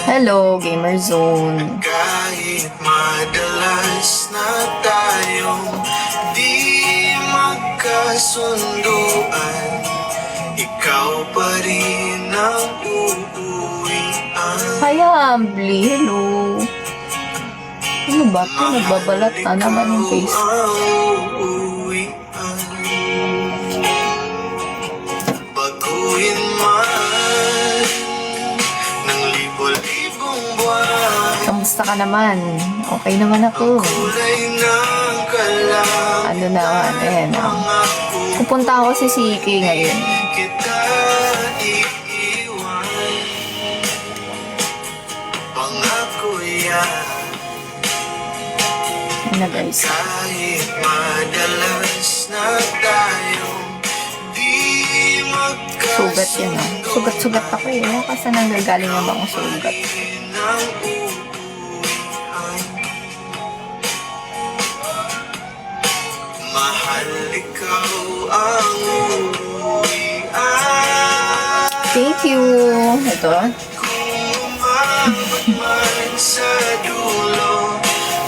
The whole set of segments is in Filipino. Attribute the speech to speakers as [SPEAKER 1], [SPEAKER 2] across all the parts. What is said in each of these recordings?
[SPEAKER 1] Hello, Gamer Zone.
[SPEAKER 2] Kahit madalas na tayong di magkasunduan, ikaw pa rin ang uuwian.
[SPEAKER 1] Hi, Humbly. Hello. Ano ba ito? Nagbabalat na naman yung face.
[SPEAKER 2] Baguhin man ng libo-libong buwan,
[SPEAKER 1] Kamusta ka naman? Okay naman ako.
[SPEAKER 2] kulay ng kalang
[SPEAKER 1] Ano naman, ayan. Pupunta ako sa CK ngayon.
[SPEAKER 2] kita iiwan. Pangako yan.
[SPEAKER 1] Ano guys?
[SPEAKER 2] Kahit madalas na tayong di
[SPEAKER 1] Sugat yan ah. Sugat-sugat ako eh. Kasi nanggagaling na ba akong sugat?
[SPEAKER 2] ng uuwian. Mahal, ikaw ang uuwian.
[SPEAKER 1] Thank you. Ito.
[SPEAKER 2] Kung umabot man sa dulo,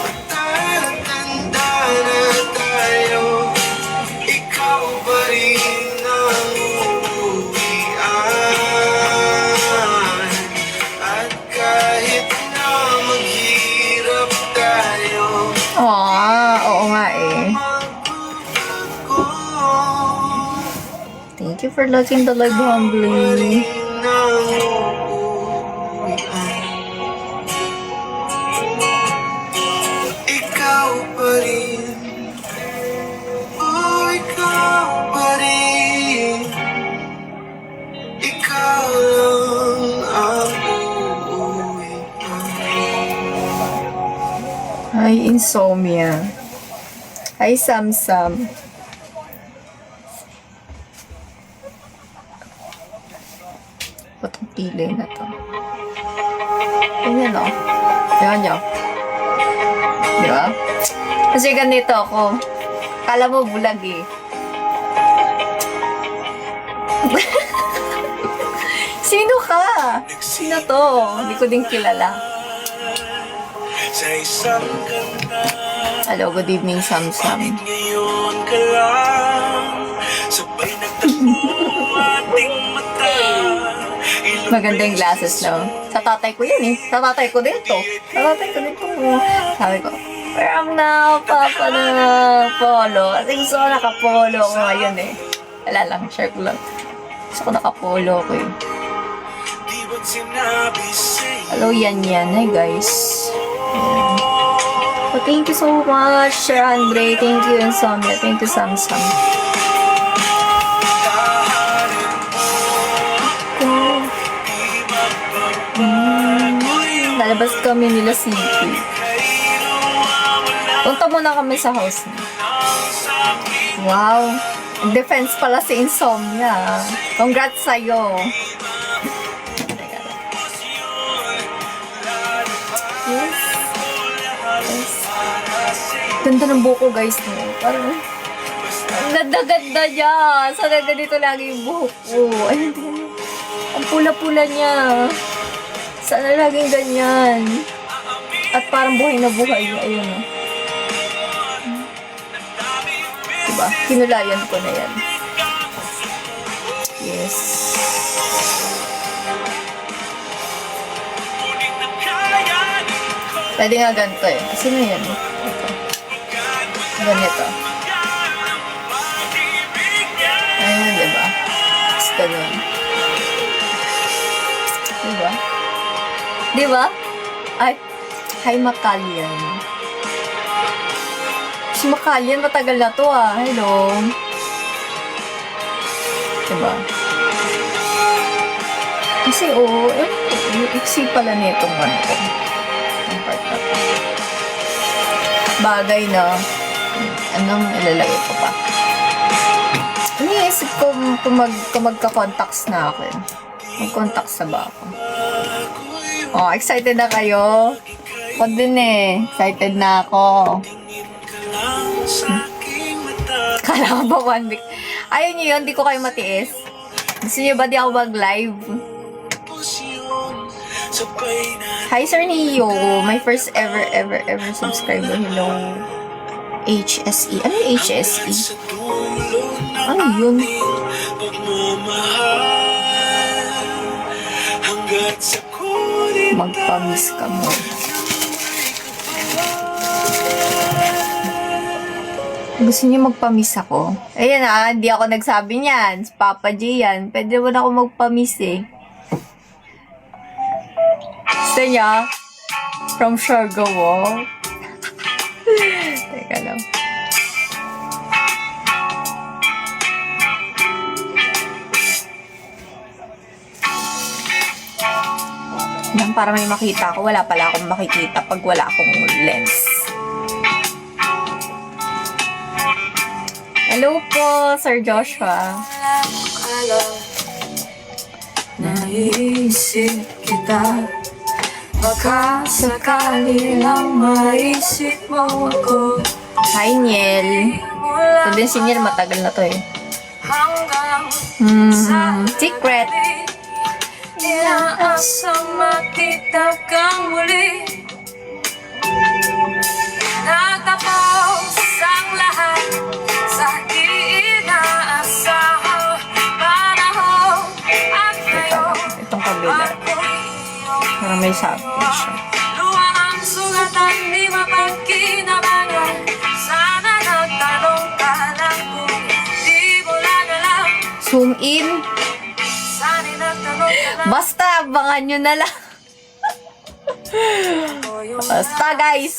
[SPEAKER 2] matatanda na tayo, ikaw pa rin ang uuwian. At kahit na maghirap tayo,
[SPEAKER 1] Oo nga eh.
[SPEAKER 2] magbabago.
[SPEAKER 1] Thank you for liking the live, Humbly.
[SPEAKER 2] Ikaw pa rin. Oh, ikaw pa rin. Ikaw lang ang uuwian.
[SPEAKER 1] Hi, Insomnia. Hi, Samsam. Itong pili na to. Tingnan o. Tingnan nyo. Di ba? Kasi ganito ako. Kala mo bulag eh. Sino ka? Sino to? Hindi ko din kilala.
[SPEAKER 2] Sa isang ganda,
[SPEAKER 1] Hello, good evening, Samsam.
[SPEAKER 2] ngayon ka lang, sabay nagtakbo ating mata.
[SPEAKER 1] Maganda yung glasses, no? Sa tatay ko yan eh. Sa tatay ko din to. Sa tatay ko din to. Sabi ko, parang nakapapa na polo. Kasi gusto ko nakapolo ko ngayon eh. Wala lang, share ko lang. Gusto ko nakapolo ko eh.
[SPEAKER 2] Di ba't sinabi sa'yo?
[SPEAKER 1] Hello, Yan Yan. Hi, guys. Ayan. Oh, thank you so much, Sir Andre. Thank you, Insomnia. Thank you, Samsam. Lalabas kami nila Siki. Punta muna kami sa house niya. Wow! Defense pala si Insomnia. Congrats sa'yo. Yes. Yes. Ganda ng buko guys. No? Parang ang ganda-ganda niya. Sana ganito lagi yung buhok ko. Ayun, tingnan mo. Ang pula-pula niya. Sana laging ganyan. At parang buhay na buhay. Ayun o. Diba? Kinulayan ko na yan. Yes. Pwede nga ganito eh. Kasi na yan eh. Ito. Ganito. Ayun, diba? Tapos ganun. Diba? Diba? Ay, hi Macallian. Si Macallian, matagal na to ah. Hello. Diba? Kasi oo, yung iksi pala nitong ano ko. Ang part na to. Bagay na. Anong ilalagay ko pa? Iniisip ko kung magka-contacts na ako. Mag-contacts na ba ako? Oh, excited na kayo? Ako din eh. Excited na ako. Kala ko ba 1 week? Ayaw nyo yun, di ko kayo matiis. Gusto nyo ba di ako mag-live?
[SPEAKER 2] Sabay natin
[SPEAKER 1] Hi, Sir Neo. My first ever subscriber. Hello. HSE. Ano yung HSE?
[SPEAKER 2] sa dulo ng
[SPEAKER 1] Ano yun?
[SPEAKER 2] pagmamahal. Hanggat sa kulit
[SPEAKER 1] Magpa-miss ka mo. Gusto niyo magpa-miss ako? Ayan hindi ako nagsabi niyan. Si Papa J yan. Pwede mo na ako magpa-miss eh. Gusto niya? From Siargao. Teka lang. Yan, para may makita ako. Wala pala akong makikita pag wala akong lens. Hello po, Sir Joshua. Naisip kita, baka sakali lang maisip mo ako. Hi, Niel. Ito din si Niel, matagal na to eh. Secret.
[SPEAKER 3] Inaasang makita kang muli. Nagtapos ang lahat sa di-inaasahang panahon. At ngayon
[SPEAKER 1] Itong kabila. Para may sabi siya.
[SPEAKER 3] luwang ang sugatan, di mapagkinabangan. Sana nagtanong ka lang kung di mo lang alam.
[SPEAKER 1] Zoom in.
[SPEAKER 3] Sana nagtanong ka lang.
[SPEAKER 1] Basta, abangan nyo na lang. Basta, guys.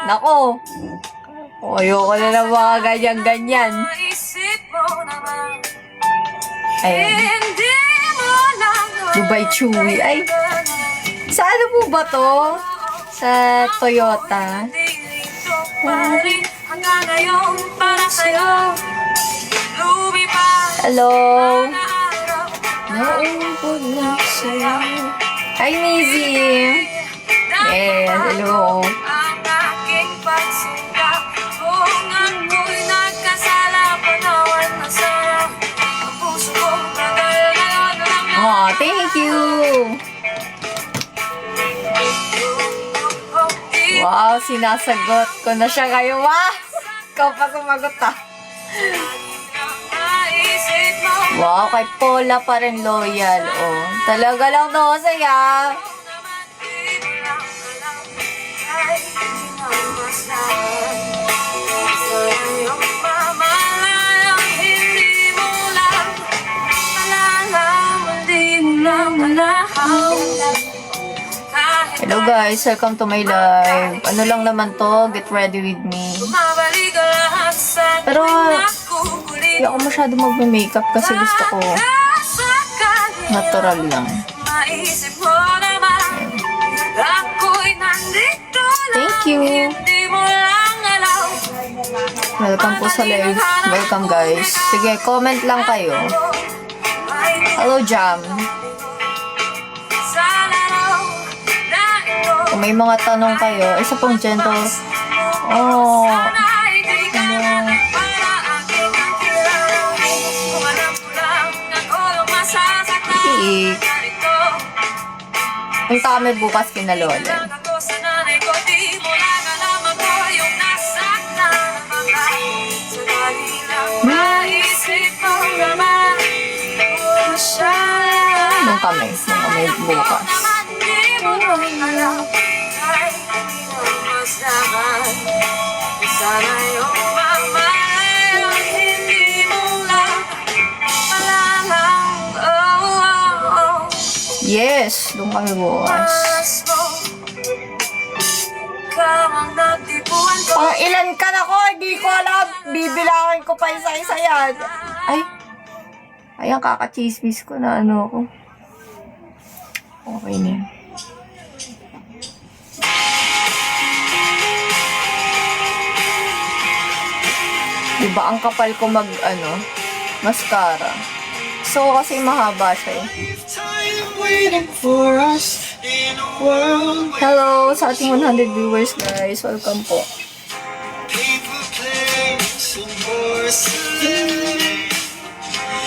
[SPEAKER 1] Nako. Ayoko na ng mga ganyan-ganyan.
[SPEAKER 3] Maisip mo naman.
[SPEAKER 1] Ayan.
[SPEAKER 3] Hindi mo lang
[SPEAKER 1] Dubai Chewy. Ay, sa ano po ba to? Sa Toyota.
[SPEAKER 3] dito pa rin hanggang ngayon para sa'yo. Lumipad
[SPEAKER 1] Hello.
[SPEAKER 3] na araw.
[SPEAKER 1] Nauubod na sa'yo. Hi, Mizzy. Yes, hello.
[SPEAKER 3] Ang aking pagsinta. Kung ako'y nagkasala, panawan na sana. Ang puso kong tagal ngayon lang
[SPEAKER 1] Oh, thank you. Wow, sinasagot ko na siya ngayon. Wow! Ikaw pa sumagot
[SPEAKER 3] maisip mo.
[SPEAKER 1] Wow, kay Paula pa rin loyal. Oh, talaga lang no, saya. Hello guys, welcome to my live. Ano lang naman to, get ready with me. Pero, hindi ako masyado magme-makeup kasi gusto ko natural lang.
[SPEAKER 3] Maisip mo naman, ako'y nandito lang.
[SPEAKER 1] Thank you.
[SPEAKER 3] Hindi mo lang alam.
[SPEAKER 1] Welcome po sa live. Welcome guys. Sige, comment lang kayo. Hello Jam.
[SPEAKER 3] Sana raw na ito.
[SPEAKER 1] Kung may mga tanong kayo, isa pong gentle. Oh,
[SPEAKER 3] Sana ay di ka na para aking nakilala. Kung alam ko lang ako yung masasaktan.
[SPEAKER 1] Iik.
[SPEAKER 3] Narito,
[SPEAKER 1] Punta kami bukas kina Lola.
[SPEAKER 3] lang ako sa nanay ko. Di mo lang alam ako yung nasaktan ng mga. Sandali lang maisip mo naman. Oh, siya.
[SPEAKER 1] Nung kami bukas.
[SPEAKER 3] Hindi mo lang alam. Kahit hindi na masdaman. Sana yung mamalayo. Hindi mo lang malalang. Oh, oh, oh.
[SPEAKER 1] Yes, nung kami bukas.
[SPEAKER 3] Mas mo. Kamang nagtipuan ko.
[SPEAKER 1] Pang ilan ka na ko? Hindi ko alam. Bibilangin ko pa isa-isa yan. Ay. Ayan, kakachismis ko na ano ako. Okay na yan. Diba ang kapal ko mascara. So, kasi mahaba siya eh.
[SPEAKER 2] time waiting for us in a world where
[SPEAKER 1] Hello sa ating 100 viewers guys. Welcome po.
[SPEAKER 2] paper planes and porcelain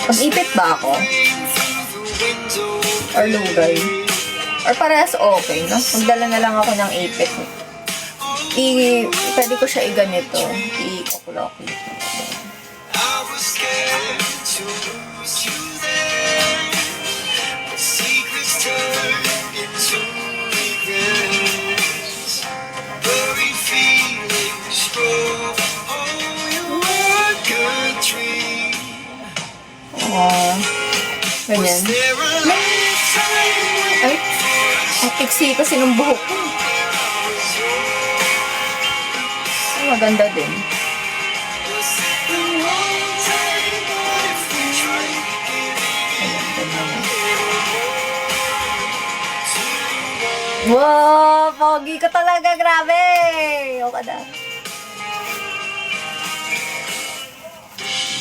[SPEAKER 1] Pag-ipit ba ako?
[SPEAKER 2] through the window
[SPEAKER 1] Or lugay? Or parehas okay, no? Magdala na lang ako ng ipit. Pwede ko siya i-ganito. I-okulokli.
[SPEAKER 2] I was scared to lose you there. But secrets turned into regrets. Buried feelings drove. Oh, you were a good dream.
[SPEAKER 1] Ganyan.
[SPEAKER 2] There a lifetime
[SPEAKER 1] Ay, ang tiksi kasi ng buhok ko. Ay, maganda din. Ayan, ganyan. Wow, pogi ka talaga, grabe! O ka na.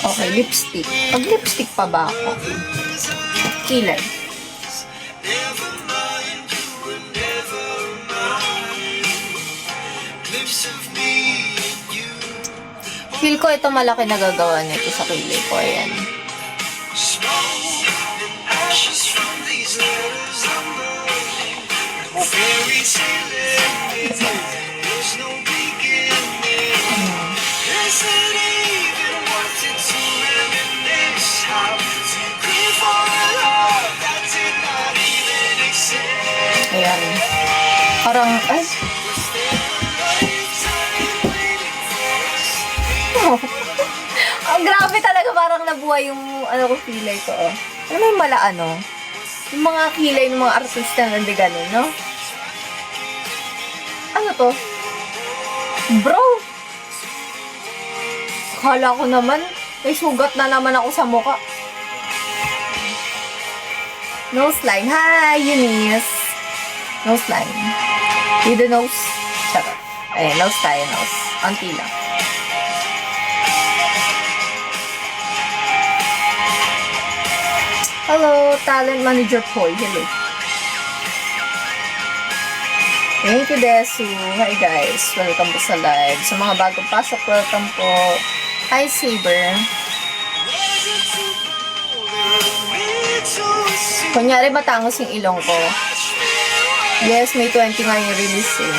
[SPEAKER 1] Okay, lipstick. Pag-lipstick pa ba ako? Kilay.
[SPEAKER 2] Never mind, you were never mine. Lips of me and you.
[SPEAKER 1] Feel ko ito malaki nagagawa nito sa kilay ko. Ayan.
[SPEAKER 2] Smoke and ashes from these letters I'm writing. No fairy tale ending. There's no beginning. Is it even worth it to reminisce how to grieve for a love that did not even exist?
[SPEAKER 1] Ayan. Parang, ay. Oh. Ang grabe talaga, parang nabuhay yung ano ko kilay ko. Oh. Ano may mala ano? Yung mga kilay ng mga artista na hindi ganun, no? Ano to? Bro! Akala ko naman, may sugat na naman ako sa mukha. Nose line. Hi, Eunice. Nose line. With the nose. Charot. Ayan, nose tayo, nose. Anti lang. Hello, talent manager Paul. Hello. Thank you, Desu. Hi, guys. Welcome po sa live. Sa mga bagong pasok, welcome po. Hi, Saber. Kunyari, matangos yung ilong ko. Yes, May 20 nga yung release eh.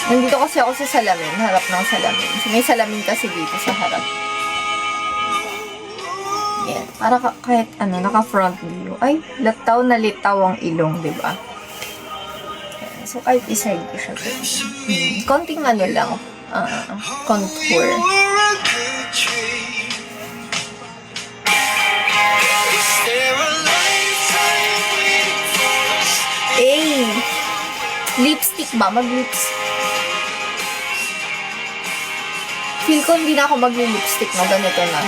[SPEAKER 1] Nandito kasi ako sa salamin, harap ng salamin. So, may salamin kasi dito sa harap. Yan. Para kahit ano, naka-front view. Ay, litaw na litaw ang ilong, di ba? Yan. So, kahit iside ko siya. Konting ano lang, contour. Eh, lipstick ba? Mag-lips. Feel ko hindi na ako mag-lipstick na ganito na.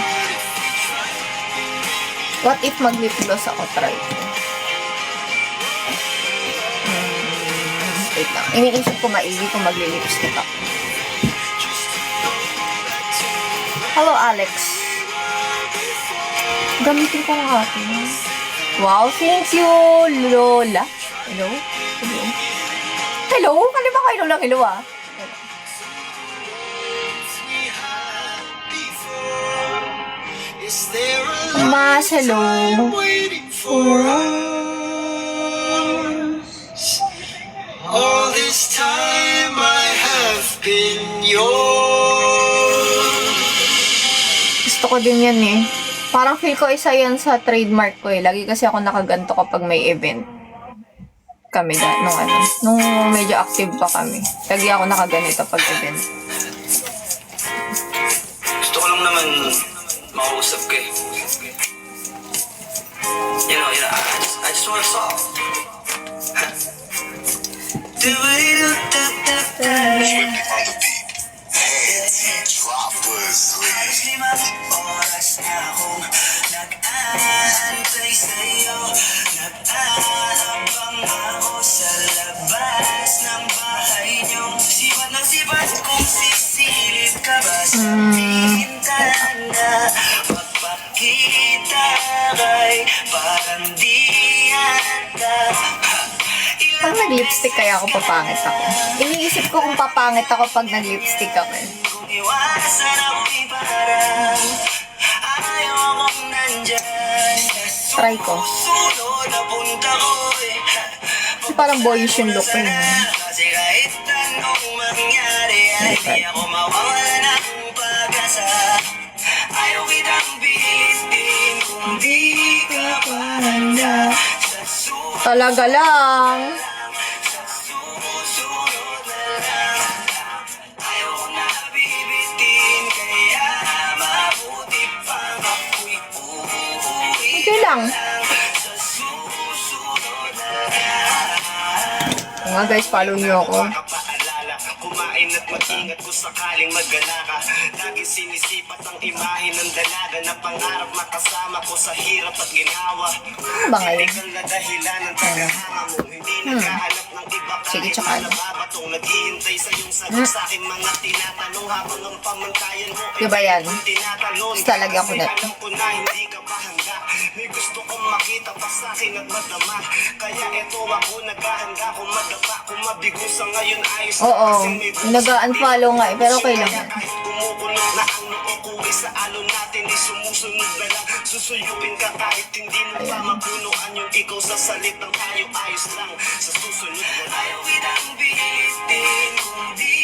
[SPEAKER 1] What if mag-lip gloss ako? Try ko. Wait lang. Iniisip ko maigi kung mag-lipstick ako. Hello, Alex. Gamitin ko nga ito. Wow, thank you, Lola. Hello? Hello? Hello? Kali ba kayo lang hello ah? Mas, hello.
[SPEAKER 2] All this time I have been yours.
[SPEAKER 1] Gusto ko din yan eh. Parang feel ko isa yan sa trademark ko eh. Lagi kasi ako nakaganto kapag may event. Kami nung medyo active pa kami. Lagi ako nakaganito pag event.
[SPEAKER 2] Gusto ko lang naman makausap ka eh. You know, I just wanna solve. Oras na akong nag-aantay sa'yo. Nag-aabang ako sa labas ng bahay niyo. Sibat ng sibat kung sisilip ka ba sa bintana. Magpakita kay parang di yata.
[SPEAKER 1] Pag nag-lipstick kaya ako papangit ako. Iniisip ko kung papangit ako pag nag-lipstick ako eh.
[SPEAKER 2] iwasan ako'y parang ayaw akong nandyan.
[SPEAKER 1] Try ko.
[SPEAKER 2] Sunod na punta ko
[SPEAKER 1] Kasi parang boyish yung look ko yun.
[SPEAKER 2] kasi kahit anong mangyari ay di ako mawawala ng pag-asa. Ayaw kitang pilitin kung di ka pa handa. Sa
[SPEAKER 1] Talaga lang.
[SPEAKER 2] susunod na lang. Ayaw ko na bibitin kaya mabuti pang ako'y uuwi
[SPEAKER 1] Okay lang.
[SPEAKER 2] sa susunod na lang.
[SPEAKER 1] Nga guys, follow niyo ako.
[SPEAKER 2] Paalala, kumain at mag-ingat kung sakaling magala ka. Lagi sinisipat ang imahe ng dalaga na pangarap makasama ko sa hirap at ginawa.
[SPEAKER 1] Ano ba ngayon?
[SPEAKER 2] Typical na dahilan ng tagahanga mo. Hindi naghahanap ng iba
[SPEAKER 1] Sige,
[SPEAKER 2] kahit
[SPEAKER 1] tsaka ano?
[SPEAKER 2] nababatong naghihintay sa iyong sagot sa aking mga tinatanong habang ang pamantayan mo ay
[SPEAKER 1] Diba yan?
[SPEAKER 2] tinatalon.
[SPEAKER 1] Talagyan ko na.
[SPEAKER 2] Kasi alam ko na hindi ka pa handa. May gusto kong makita pa sa akin at madama. Kaya eto ako naghahanda kung madapa. Kung mabigo sa ngayon ayos na
[SPEAKER 1] Oo.
[SPEAKER 2] kasi may bukas.
[SPEAKER 1] Nag-unfollow nga eh, pero okay lang yan.
[SPEAKER 2] Kahit kumukulot na ang noo ko ay sa alon natin ay sumusunod na lang. Susuyupin ka kahit hindi mo pa mapunuan yung ikaw sa salitang tayo ayos lang. Sa susunod mo ayaw kitang bilitin kung di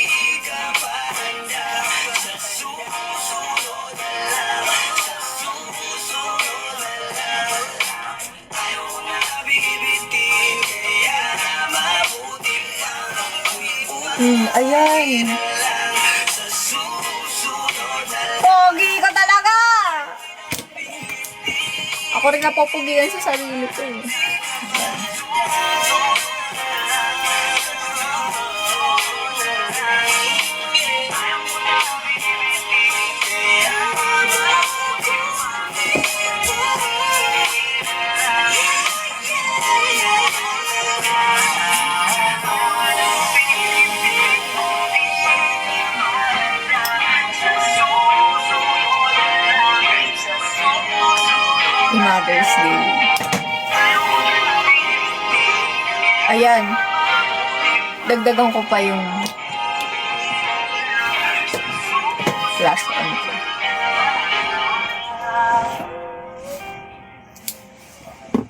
[SPEAKER 2] ka pa handa. Sa susunod na lang. Sa susunod na lang. Ayaw ko na bibitin kaya mabuti pang ako'y
[SPEAKER 1] Ayan.
[SPEAKER 2] sa susunod na lang.
[SPEAKER 1] Pogi ka talaga! Ako rin napopogihan sa sarili ko eh. Mother's Day. Ayan. Dagdagan ko pa yung last one ko.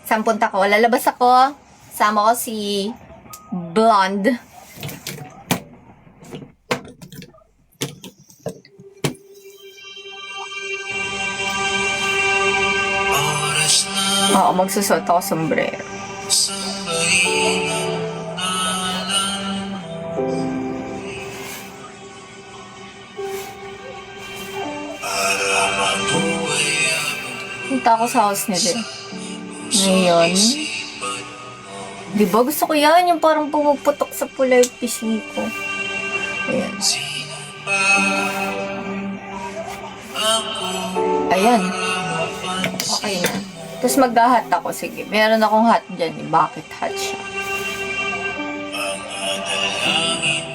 [SPEAKER 1] Sampunta ko. Lalabas ako. Sama ko si Blonde.
[SPEAKER 2] Oras na
[SPEAKER 1] Oo, magsusot ako sombrero.
[SPEAKER 2] sambahin ang ngalan mo para mabuhay ang
[SPEAKER 1] Punta ako sa house nila. Ngayon.
[SPEAKER 2] isipan mo.
[SPEAKER 1] Di ba? Gusto ko yan. Yung parang pumuputok sa pula yung pisngi ko. Ayan.
[SPEAKER 2] Sino ba ako
[SPEAKER 1] Ayan.
[SPEAKER 2] mapansin?
[SPEAKER 1] Okay na. Tapos mag-hat ako. Sige. Meron akong hat dyan. Bakit hat siya?
[SPEAKER 2] Mga dalangin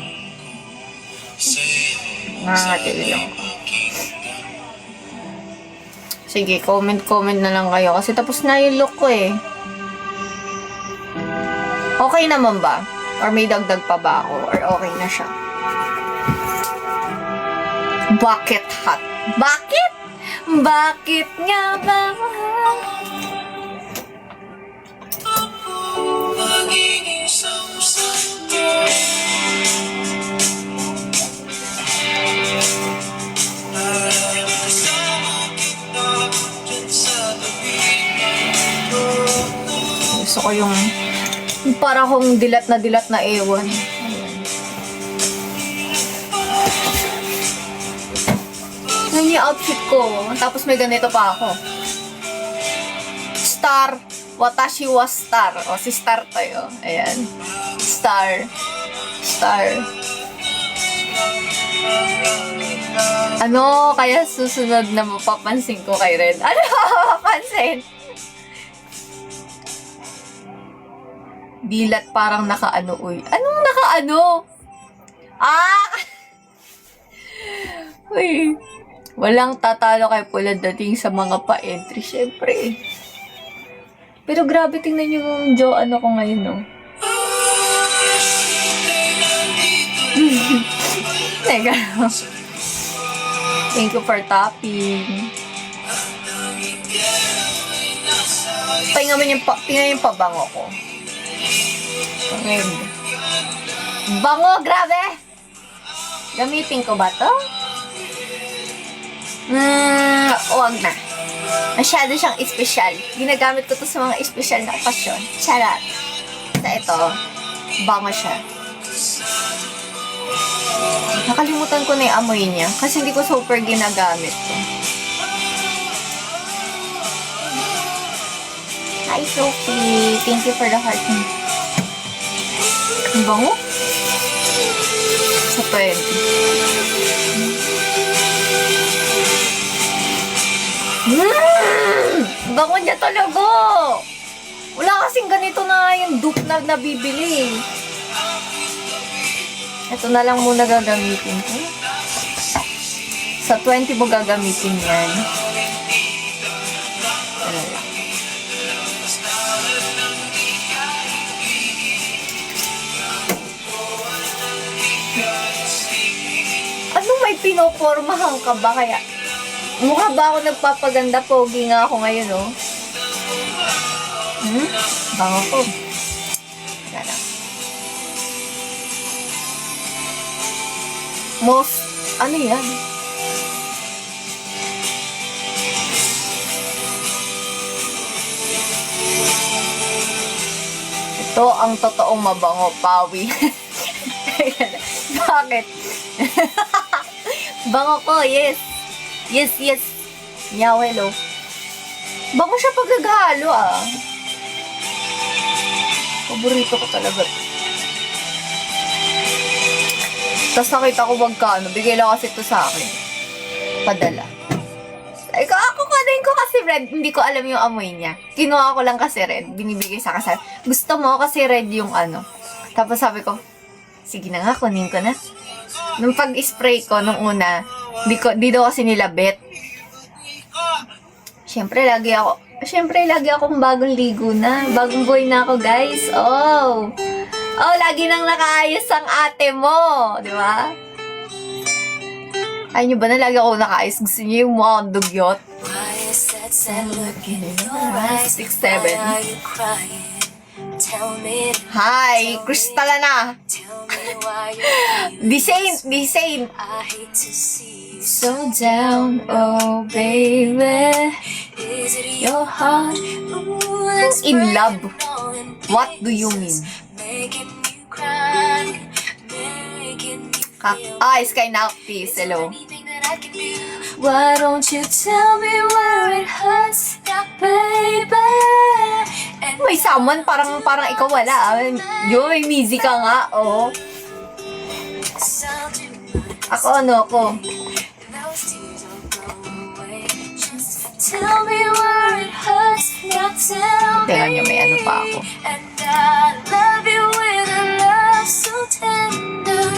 [SPEAKER 2] ko sa'yo
[SPEAKER 1] Nangangati lang.
[SPEAKER 2] pakinggan.
[SPEAKER 1] Sige, comment na lang kayo. Kasi tapos na yung look ko eh. Okay naman ba? Or may dagdag pa ba ako? Or okay na siya? Bucket hat. Bakit? Bakit nga ba mahal?
[SPEAKER 2] Magiging samsangko para kasama kita dyan sa tabi ko.
[SPEAKER 1] Gusto ko yung para kong dilat na ewan. Ayan yung outfit ko. Tapos may ganito pa ako. Star. Watashi wa star. O, si Star tayo. Ayan. Star. Star. Ano kaya susunod na mapapansin ko kay Red? Ano mapapansin? Dilat parang nakaano, uy. Anong nakaano? Ah! Uy. Walang tatalo kay Pula dating sa mga pa-entry, syempre. Pero grabe, tingnan yung ano ko ngayon, no? Teka. Thank you for tapping. Tingnan yung pabango ko. Red. Bango, grabe! Gamitin ko ba to? Huwag na. Masyado siyang espesyal. Ginagamit ko to sa mga espesyal na okasyon. Charot. Sa ito, bango siya. Nakalimutan ko na yung amoy niya kasi hindi ko super ginagamit to. Hi, Sophie. Thank you for the heart. Ang bango? Sa 20. Bango niya talaga! Wala kasing ganito na yung dupe na nabibili. Ito na lang muna gagamitin ko. Sa 20 mo gagamitin yan. Ano lang. Ano, may pinopormahan ka ba kaya? Mukha ba ako nagpapaganda? Pogi nga ako ngayon, oh. Bango ko. Wala lang. Ano yan? Ito ang totoong mabango, pawi. Bakit? Bango ko, yes. Yes. Nyawelo. Bango siya pag naghalo, ah. Paborito ko talaga. Tapos nakita ko magkano. Bigay lang kasi ito sa akin. Padala. Ako kunin ko kasi red. Hindi ko alam yung amoy niya. Kinuha ko lang kasi red. Binibigay sa kasal. Gusto mo kasi red yung ano. Tapos sabi ko, sige na nga, kunin ko na. Nung pag-spray ko, nung una, di daw kasi nilabit. Siyempre, lagi akong bagong ligo na. Bagong boy na ako, guys. Oh, lagi nang nakaayos ang ate mo. Di ba? Ayaw nyo ba na lagi ako nakaayos? Gusto nyo yung mukha akong dugyot? 6'7". Hi, Crystala na. The Saint. So down, oh baby. Your heart in love. What do you mean? Sky Noctis, hello. Why don't you tell me where it hurts, baby? May someone, parang ikaw wala. Yo, may music ka nga, oh. Ako. Tell me where it hurts, now tell me. Tingnan nyo, may ano pa ako. And I love you with a love so tender.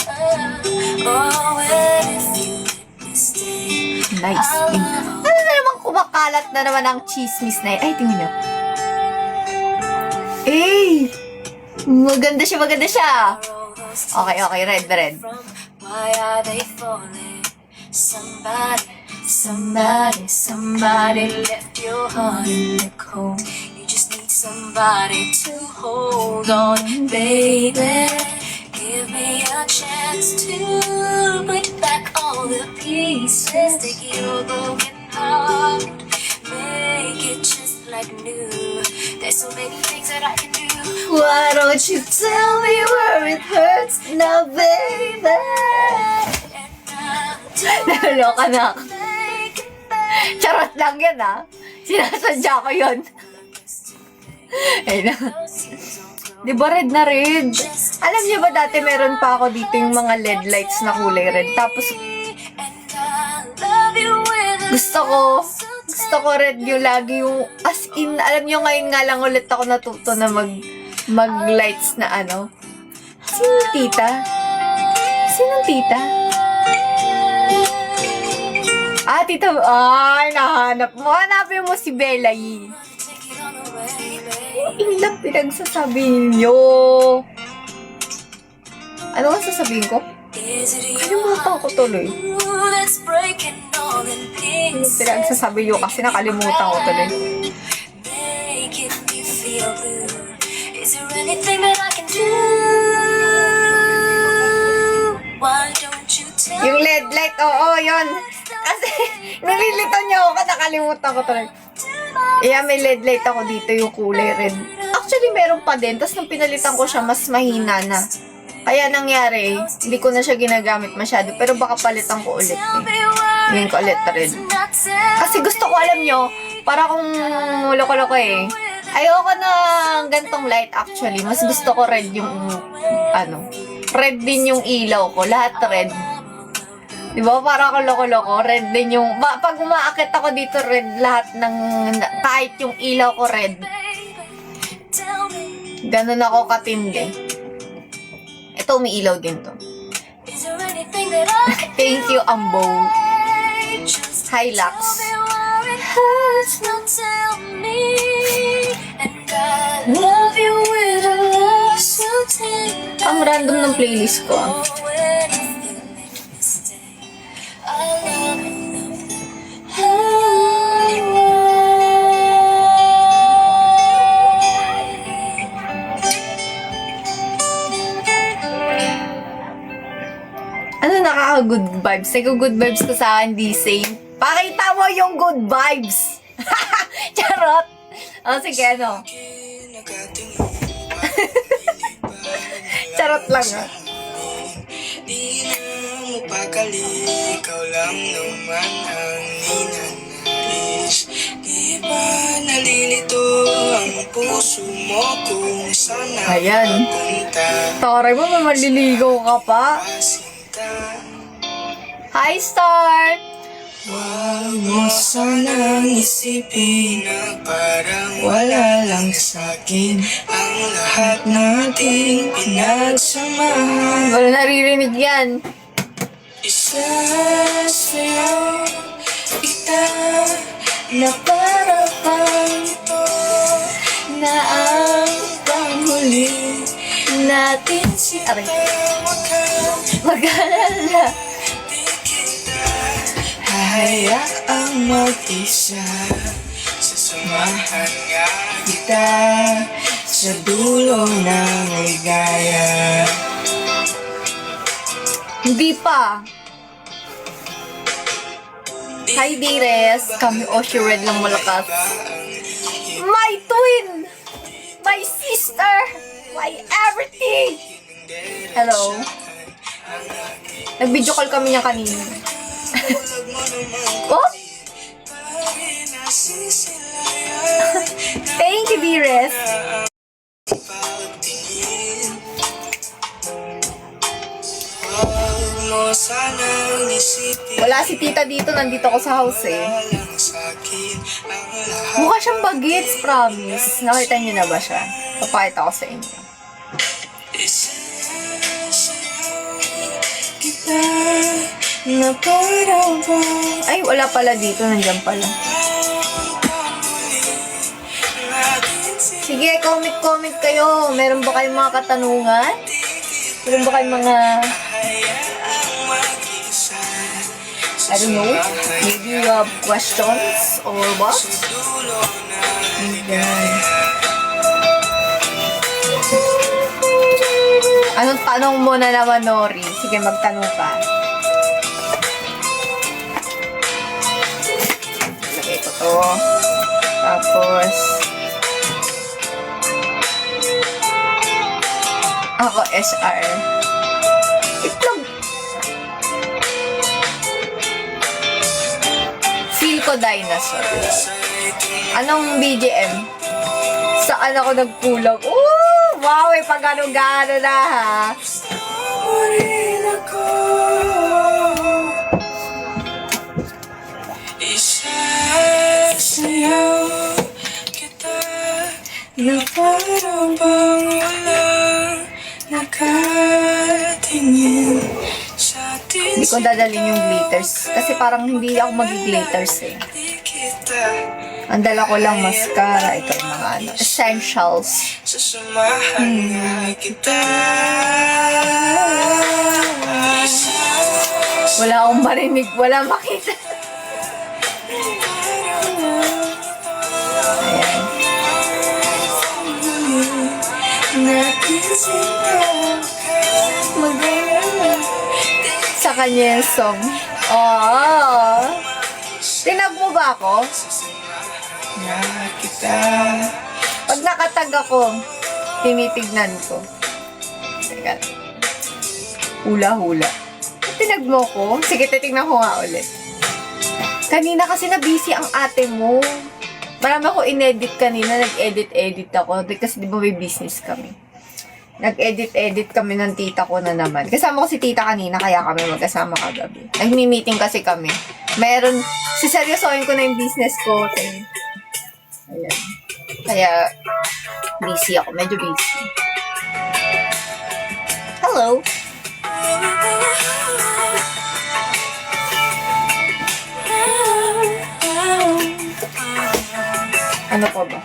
[SPEAKER 1] Oh, and if you let me stay. Nice. Ano na naman kumakalat na naman ang chismis na yun? Ay, tingnan nyo. Maganda siya. Okay, red. Why are they falling? Somebody left your heart in the cold. You just need somebody to hold on, baby. Give me a chance to put back all the pieces. Take your broken heart, make it just like new. There's so many things that I can do. Why don't you tell me where it hurts now, baby? Naloka na ako. Charot lang yan, ah. Sinasadya ko yun. Ayun na. Diba red na red? Alam niyo ba dati meron pa ako dito yung mga LED lights na kulay red. Tapos, gusto ko red yung lagi yung, as in, alam niyo ngayon nga lang ulit ako natuto na mag-lights na ano. Sinong tita? Tita, nahanap mo. Hanapin mo si Bella Yee. Ilang pinagsasabi niyo. Ano ang sasabihin ko? Kalimutan ko tuloy.
[SPEAKER 3] all in pieces.
[SPEAKER 1] Pinagsasabi nyo kasi nakalimutan ko tuloy.
[SPEAKER 3] Making me feel blue. Is there anything that I can do? Why don't you tell
[SPEAKER 1] Yung LED light, oo, yun. Kasi, nalilito niyo ako, nakalimutan ko tuloy. Iya, may LED light ako dito, yung kulay red. Actually, meron pa din. Tapos nung pinalitan ko siya, mas mahina na. Kaya nangyari, hindi ko na siya ginagamit masyado. Pero baka palitan ko ulit. Ngayon ko ulit red. Kasi gusto ko, alam nyo, para kung loko-loko eh. Ayoko na gantong light actually. Mas gusto ko red yung, red din yung ilaw ko. Lahat red. Diba? Para ako loko-loko. Red din yung, pag umaakit ako dito, red lahat ng, kahit yung ilaw ko red. Ganun ako katindi. Ito, umiilaw din to. Thank you, Ambo. Hilux. Ang random ng playlist ko. Ano nakaka-good vibes? Nag-good vibes ko sa akin, di same. Pakita mo yung good vibes! Charot! Sige, ano? Charot lang,
[SPEAKER 2] Di na mapakali, ikaw lang naman ang ninanais. Di ba nalilito ang puso mo kung saan
[SPEAKER 1] Ayan.
[SPEAKER 2] punta?
[SPEAKER 1] Taray mo, may maliligaw ka pa.
[SPEAKER 2] Sinta,
[SPEAKER 1] Hi, Star!
[SPEAKER 2] huwag mo sanang isipin na parang wala lang sa'kin ang lahat nating pinagsamahan.
[SPEAKER 1] Wala naririnig yan.
[SPEAKER 2] Isasayaw kita na para bang ito na ang panghuli
[SPEAKER 1] Natin si... Aray.
[SPEAKER 2] Huwag kang
[SPEAKER 1] Mag-alala.
[SPEAKER 2] di kita hahayaang mag-isa. Sasamahan nga kita sa dulo ng ligaya.
[SPEAKER 1] Hindi pa. Hi, Dires. Kami Oshi Red lang malakas. My twin! My sister! My everything! Hello. Nag-video call kami niya kanina. Oh? Thank you, Dires.
[SPEAKER 2] Huwag mo sanang isipin
[SPEAKER 1] Wala si tita dito. Nandito ako sa house eh.
[SPEAKER 2] lang sa'kin ang lahat.
[SPEAKER 1] Mukha siyang bagets, promise. Nakita niyo na ba siya? Papakita ko sa inyo.
[SPEAKER 2] Isasayaw kita na para bang
[SPEAKER 1] Ay, wala pala dito. Nandiyan pala. Sige, comment kayo. Meron ba kayong mga katanungan? Meron ba kayong mga, I don't know, maybe you have questions or what? Ayan. Anong tanong mo na naman, Nori? Sige, magtanong ka. Lagay ko to. Tapos, ako, SR. Itlog. Feel ko dinosaur. Anong BGM? Saan ako nagkulang? Wow, pag gano-gano na ha.
[SPEAKER 2] Isasayaw kita na para bang walang nakatingin sa atin.
[SPEAKER 1] Hindi ko dadalhin yung glitters. Kasi parang hindi ako mag-glitters eh.
[SPEAKER 2] Di kita
[SPEAKER 1] Ang dala ko lang mascara. Ito yung mga essentials.
[SPEAKER 2] sasamahan nga kita.
[SPEAKER 1] Wala akong marinig. Wala makita. Ayan. Sa kanya yung song. Oh. Tinag mo ba ako?
[SPEAKER 4] Nakita.
[SPEAKER 1] Pag nakatag ako, tinitignan ko. Teka. Hula-hula. Tinag mo ko? Sige, titignan ko nga ulit. Kanina kasi na-busy ang ate mo. Marami ako in-edit kanina. Nag-edit-edit ako. Kasi di ba may business kami. Nag-edit-edit kami ng tita ko na naman. Kasama ko si tita kanina, kaya kami magkasama kagabi. Nag-meeting kasi kami. Meron, siseryosohin ko na yung business ko. Ayan. Kaya, busy ako. Medyo busy. Hello. Ano pa ba?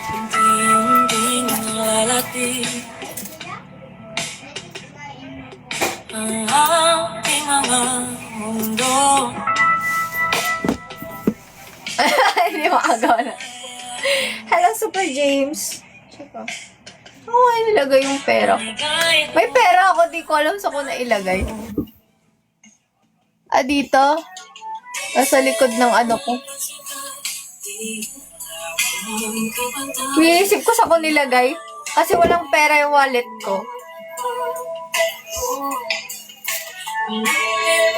[SPEAKER 3] Hindi nalalati ang aking mga mundo.
[SPEAKER 1] Hindi makagawa na. Hello, Super James. Check ko. Oo, nilagay yung pera ko. May pera ako, di ko alam sa ko na ilagay. Ah, dito? Nasa likod ng ano ko. Iniisip ko sa ko nilagay. Kasi walang pera yung wallet ko.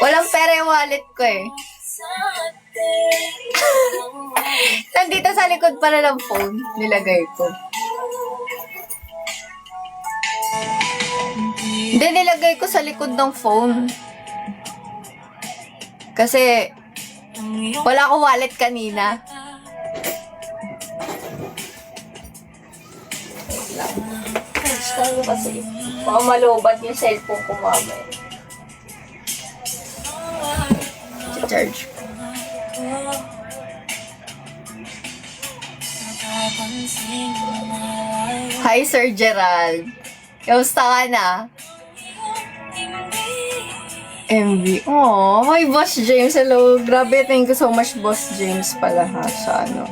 [SPEAKER 1] Walang pera yung wallet ko eh. Nandito sa likod pala ng phone, nilagay ko. Hindi, nilagay ko sa likod ng phone. Kasi, wala akong wallet kanina. Wait lang. Ay, kasi, baka malobat yung cellphone ko mamaya. Charge. Hi, Sir Gerald. Kamusta ka na? MV. Oh, my Boss James. Hello. Grabe, thank you so much, Boss James pala ha, sa ano.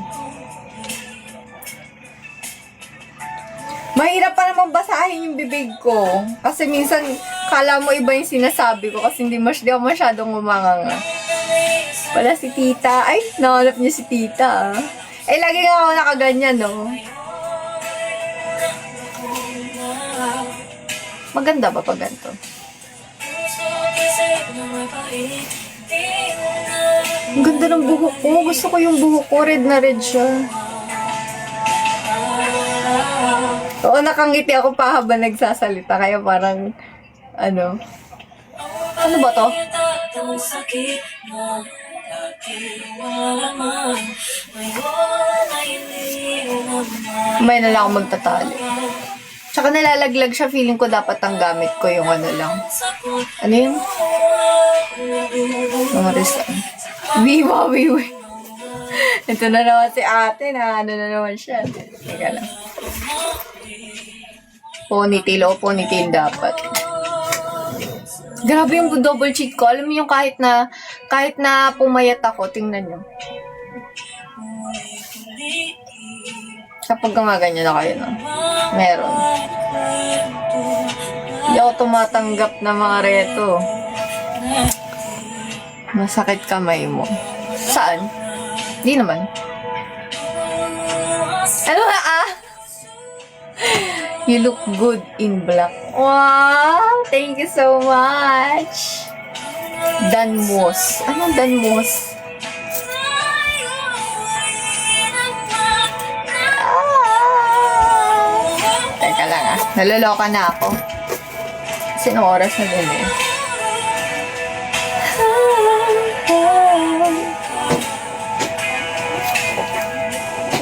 [SPEAKER 1] Mahirap pa naman basahin yung bibig ko. Kasi minsan, kala mo iba yung sinasabi ko kasi di ako masyadong umanganga. Wala si tita. Ay, nahanap niya si tita. Eh, lagi nga ako nakaganyan, no? Maganda ba pag ganito? Ang ganda ng buhok ko. Gusto ko yung buhok ko. Red na red siya. Oo, nakangiti ako pa habang nagsasalita. Kaya parang, ano? Ano ba to? May na lang ako magtatali. Tsaka nalalaglag siya. Feeling ko dapat ang gamit ko yung ano lang. Ano yun? Mga resign. Viva, viva. Ito na naman si ate na ano na naman siya. Teka lang. Ponytail o ponytail dapat. Grabe yung double cheek ko. Alam mo yung kahit na pumayat ako, tingnan nyo. Kapag gumaganyan na kayo, no? Meron. Hindi ako tumatanggap na mga reto. Masakit kamay mo. Saan? Di naman. Ano na You look good in black. Wow! Thank you so much. Danmos. Anong Danmos? Teka lang Naloloka na ako. Kasi nung oras na din eh.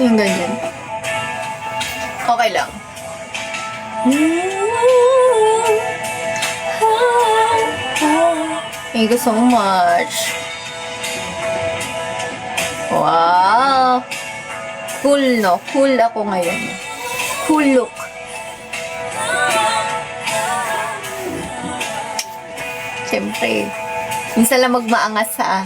[SPEAKER 1] Yung ganyan. Okay lang. Thank you so much. Wow. Cool, no? Cool ako ngayon. Cool look. Si syempre. Minsan lang magmaangas ha.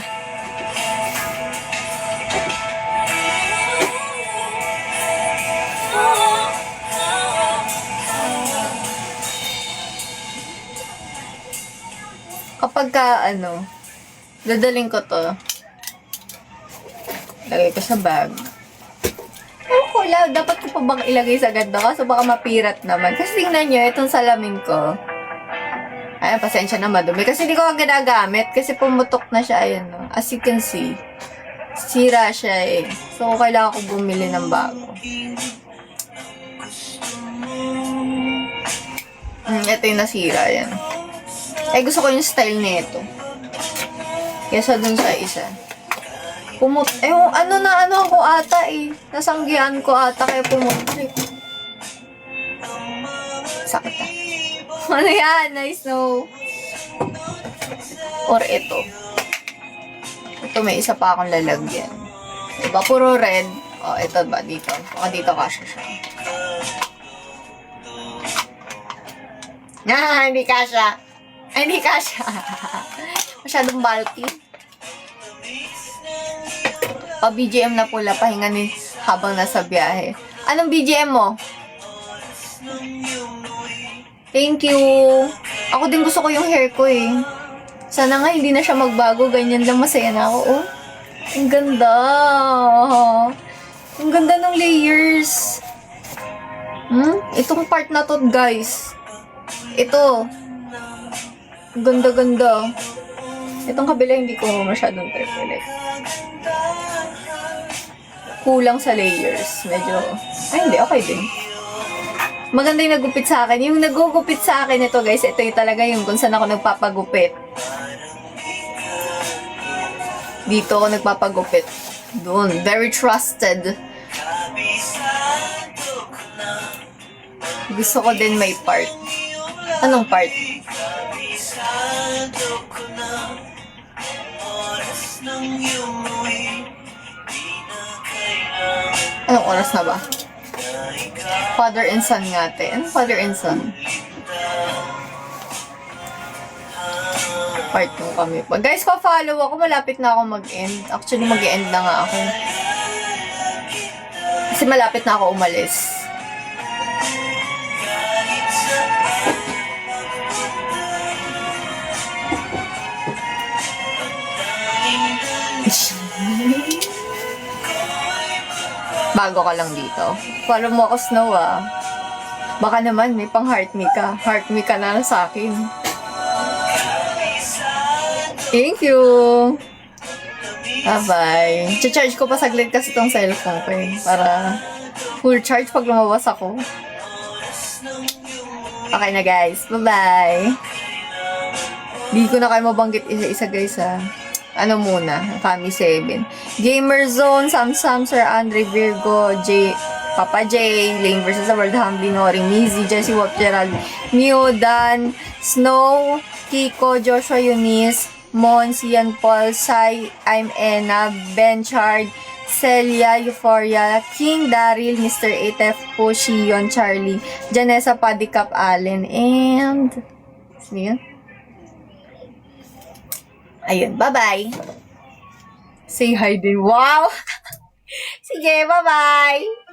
[SPEAKER 1] Kapag ka, dadaling ko to. Lagay ko sa bag. Oh, wala. Dapat ko pa bang ilagay sa ganda? Kaso baka mapirat naman. Kasi tingnan nyo, itong salamin ko. Ayan, pasensya na madumi. Kasi hindi ko ginagamit. Kasi pumutok na siya. Ayan, no? As you can see. Sira siya eh. So, kailangan ko bumili ng bago. Ito yung nasira. Ayan. Eh, gusto ko yung style nito. Kesa dun sa isa. Ano ako ata eh. Nasanggihan ko ata kaya pumutok. Sakit ah. Ano yan? Nice no. Or ito. Ito may isa pa akong lalagyan. Diba? Puro red. O, ito ba? Dito. Baka dito kasha siya. Hindi kasha. Ay, hindi kasha. Masyadong bulky. BGM na pula. Pahinga ni habang nasa biyahe. Anong BGM mo? Thank you. Ako din gusto ko yung hair ko eh. Sana nga hindi na siya magbago. Ganyan lang, masaya na ako. Oh, ang ganda. Ang ganda ng layers. Itong part na to, guys. Ito. Ang ganda-ganda. Itong kabila hindi ko masyadong trip. Kulang sa layers. Medyo, hindi, okay din. Maganda yung nagupit sa akin. Yung nagugupit sa akin ito, guys, ito yung talaga yung kung saan ako nagpapagupit. Dito ako nagpapagupit. Doon. Very trusted. Gusto ko din may part. Anong part? Anong oras na ba? Father and son nga ate. Ano father and son? Part 2 kami pa. Guys, pa-follow ako. Malapit na ako mag-end. Actually, mag-end na nga ako. Kasi malapit na ako umalis. Bago ka lang dito. Follow mo ako, Snow, ah. Baka naman, may pang heart me ka. Heart me ka na sa akin. Thank you! Bye-bye. Charge ko pa saglit kasi itong cellphone ko eh. Para full charge pag lumabas ako. Okay na, guys. Bye-bye! Di ko na kayo mabanggit isa-isa, guys, ah. Ano muna, Kami 7. Gamer Zone, Sam, Sir Andre, Virgo, Papa J, Lane vs. The World, Humbly, Nori, Mizzy, Jessie Wap, Gerald, Mew, Dan, Snow, Kiko, Joshua Eunice, Mon, Ian Paul, Sai, I'm Enna, Ben Chard, Celia, Euphoria, King, Daryl, Mr. 8F, Shion, Charlie, Janessa, Padicap, Allen, and... Sino yun? Ayun, bye-bye. Say hi din. Wow! Sige, bye-bye!